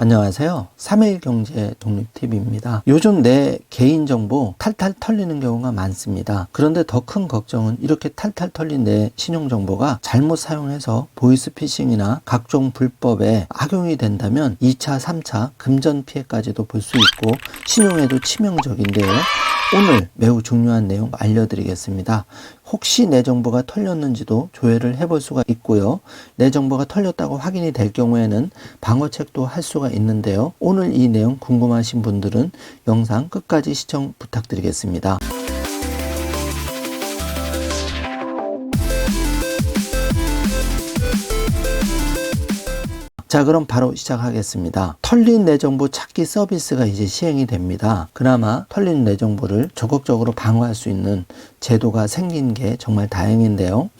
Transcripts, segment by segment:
안녕하세요. 3일 경제 독립TV입니다. 요즘 내 개인정보 탈탈 털리는 경우가 많습니다. 그런데 더 큰 걱정은 이렇게 탈탈 털린 내 신용정보가 잘못 사용해서 보이스피싱이나 각종 불법에 악용이 된다면 2차, 3차 금전 피해까지도 볼 수 있고 신용에도 치명적인데요. 오늘 매우 중요한 내용 알려드리겠습니다. 혹시 내 정보가 털렸는지도 조회를 해볼 수가 있고요. 내 정보가 털렸다고 확인이 될 경우에는 방어책도 할 수가 있는데요. 오늘 이 내용 궁금하신 분들은 영상 끝까지 시청 부탁드리겠습니다. 자, 그럼 바로 시작하겠습니다. 털린 내 정보 찾기 서비스가 이제 시행이 됩니다. 그나마 털린 내 정보를 적극적으로 방어할 수 있는 제도가 생긴 게 정말 다행인데요.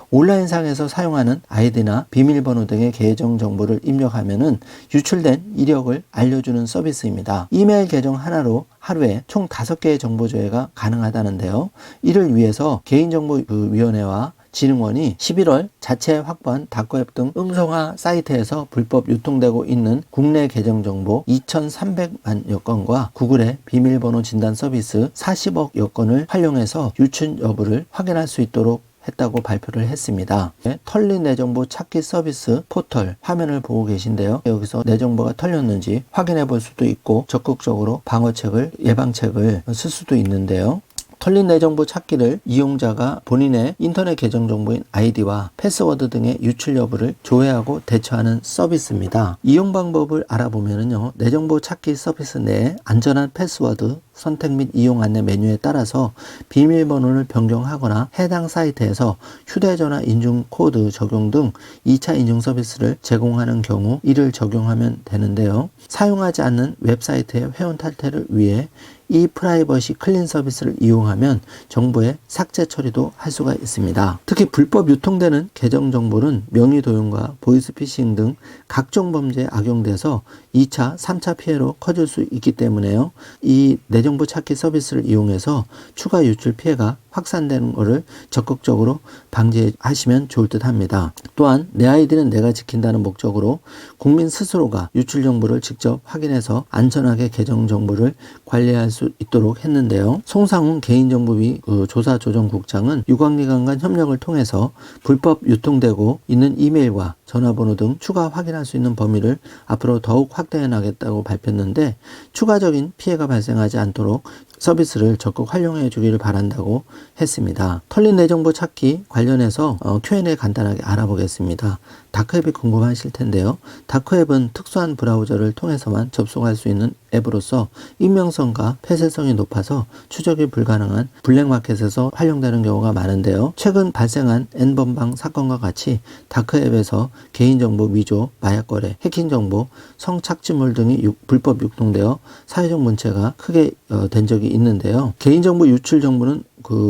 온라인상에서 사용하는 아이디나 비밀번호 등의 계정 정보를 입력하면은 유출된 이력을 알려주는 서비스입니다. 이메일 계정 하나로 하루에 총 5개의 정보 조회가 가능하다는데요. 이를 위해서 개인정보위원회와 진흥원이 11월 자체 확보한 다크웹 등 음성화 사이트에서 불법 유통되고 있는 국내 계정정보 2,300만여 건과 구글의 비밀번호 진단 서비스 40억 건을 활용해서 유출 여부를 확인할 수 있도록 했다고 발표를 했습니다. 털린 내 정보 찾기 서비스 포털 화면을 보고 계신데요. 여기서 내 정보가 털렸는지 확인해 볼 수도 있고 적극적으로 방어책을 예방책을 쓸 수도 있는데요. 털린 내 정보 찾기를 이용자가 본인의 인터넷 계정 정보인 아이디와 패스워드 등의 유출 여부를 조회하고 대처하는 서비스입니다. 이용 방법을 알아보면요. 내 정보 찾기 서비스 내에 안전한 패스워드 선택 및 이용 안내 메뉴에 따라서 비밀번호를 변경하거나 해당 사이트에서 휴대전화 인증 코드 적용 등 2차 인증 서비스를 제공하는 경우 이를 적용하면 되는데요. 사용하지 않는 웹사이트의 회원 탈퇴를 위해 이 프라이버시 클린 서비스를 이용하면 정보의 삭제 처리도 할 수가 있습니다. 특히 불법 유통되는 계정 정보는 명의 도용과 보이스피싱 등 각종 범죄에 악용돼서 2차, 3차 피해로 커질 수 있기 때문에요. 이 내 정보 찾기 서비스를 이용해서 추가 유출 피해가 확산되는 것을 적극적으로 방지하시면 좋을 듯 합니다. 또한 내 아이디는 내가 지킨다는 목적으로 국민 스스로가 유출 정보를 직접 확인해서 안전하게 계정 정보를 관리할 수 있도록 했는데요. 송상훈 개인정보위 조사조정국장은 유관기관 간 협력을 통해서 불법 유통되고 있는 이메일과 전화번호 등 추가 확인할 수 있는 범위를 앞으로 더욱 확대해 나가겠다고 밝혔는데 추가적인 피해가 발생하지 않도록 서비스를 적극 활용해 주기를 바란다고 했습니다. 털린 내 정보 찾기 관련해서 Q&A 간단하게 알아보겠습니다. 다크웹이 궁금하실 텐데요. 다크웹은 특수한 브라우저를 통해서만 접속할 수 있는 앱으로서 익명성과 폐쇄성이 높아서 추적이 불가능한 블랙마켓에서 활용되는 경우가 많은데요. 최근 발생한 N번방 사건과 같이 다크웹에서 개인정보 위조, 마약거래, 해킹정보, 성착취물 등이 불법 유통되어 사회적 문제가 크게 된 적이 있는데요. 개인정보 유출 정보는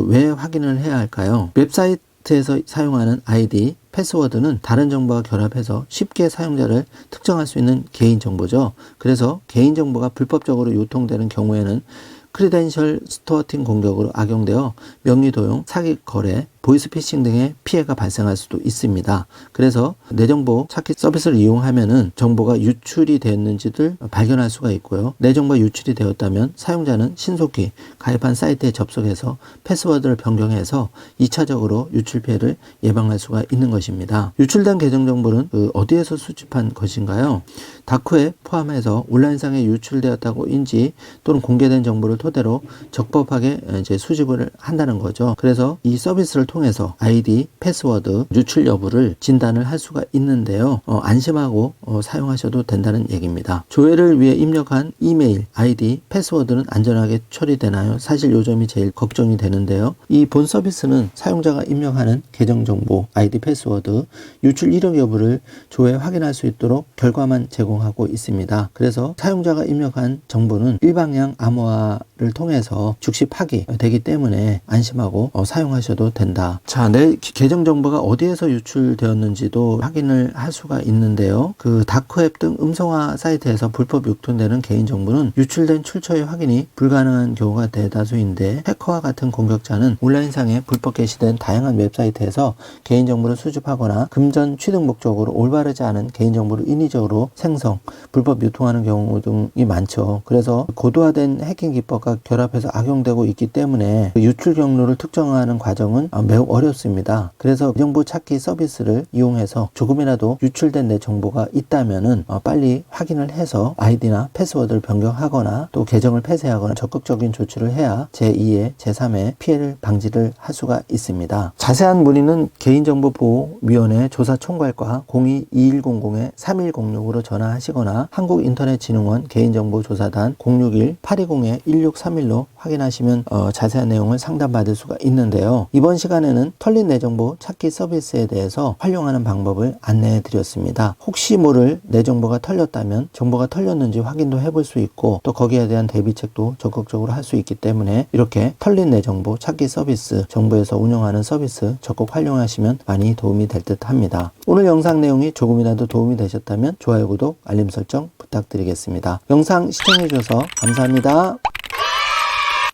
왜 확인을 해야 할까요? 웹사이트에서 사용하는 아이디, 패스워드는 다른 정보와 결합해서 쉽게 사용자를 특정할 수 있는 개인정보죠. 그래서 개인정보가 불법적으로 유통되는 경우에는 크리덴셜 스토어팅 공격으로 악용되어 명의 도용, 사기 거래, 보이스피싱 등의 피해가 발생할 수도 있습니다. 그래서 내 정보 찾기 서비스를 이용하면은 정보가 유출이 되었는지를 발견할 수가 있고요. 내 정보가 유출이 되었다면 사용자는 신속히 가입한 사이트에 접속해서 패스워드를 변경해서 2차적으로 유출 피해를 예방할 수가 있는 것입니다. 유출된 계정 정보는 어디에서 수집한 것인가요? 다크웹 포함해서 온라인상에 유출되었다고 인지 또는 공개된 정보를 토대로 적법하게 이제 수집을 한다는 거죠. 그래서 이 서비스를 통해서 아이디, 패스워드, 유출 여부를 진단을 할 수가 있는데요. 안심하고 사용하셔도 된다는 얘기입니다. 조회를 위해 입력한 이메일, 아이디, 패스워드는 안전하게 처리되나요? 사실 요 점이 제일 걱정이 되는데요. 이 본 서비스는 사용자가 입력하는 계정 정보, 아이디, 패스워드, 유출 이력 여부를 조회 확인할 수 있도록 결과만 제공하고 있습니다. 그래서 사용자가 입력한 정보는 일방향 암호화를 통해서 즉시 파기되기 때문에 안심하고 사용하셔도 된다. 자, 내 계정 정보가 어디에서 유출되었는지도 확인을 할 수가 있는데요. 다크웹 등 음성화 사이트에서 불법 유통되는 개인 정보는 유출된 출처의 확인이 불가능한 경우가 대다수인데 해커와 같은 공격자는 온라인상에 불법 게시된 다양한 웹사이트에서 개인 정보를 수집하거나 금전 취득 목적으로 올바르지 않은 개인 정보를 인위적으로 생성, 활성, 불법 유통하는 경우 등이 많죠. 그래서 고도화된 해킹 기법과 결합해서 악용되고 있기 때문에 유출 경로를 특정하는 과정은 매우 어렵습니다. 그래서 내정보 찾기 서비스를 이용해서 조금이라도 유출된 내 정보가 있다면은 빨리 확인을 해서 아이디나 패스워드를 변경하거나 또 계정을 폐쇄하거나 적극적인 조치를 해야 제2의 제3의 피해를 방지를 할 수가 있습니다. 자세한 문의는 개인정보보호위원회 조사총괄과 02-2100-3106으로 전화하시거나 한국인터넷진흥원 개인정보조사단 061-820-1631로 확인하시면 자세한 내용을 상담받을 수가 있는데요. 이번 시간에는 털린 내 정보 찾기 서비스에 대해서 활용하는 방법을 안내해 드렸습니다. 혹시 모를 내 정보가 털렸다면 정보가 털렸는지 확인도 해볼 수 있고 또 거기에 대한 대비책도 적극적으로 할 수 있기 때문에 이렇게 털린 내 정보 찾기 서비스, 정부에서 운영하는 서비스 적극 활용하시면 많이 도움이 될 듯 합니다. 오늘 영상 내용이 조금이라도 도움이 되셨다면 좋아요, 구독, 알림 설정 부탁드리겠습니다. 영상 시청해 주셔서 감사합니다.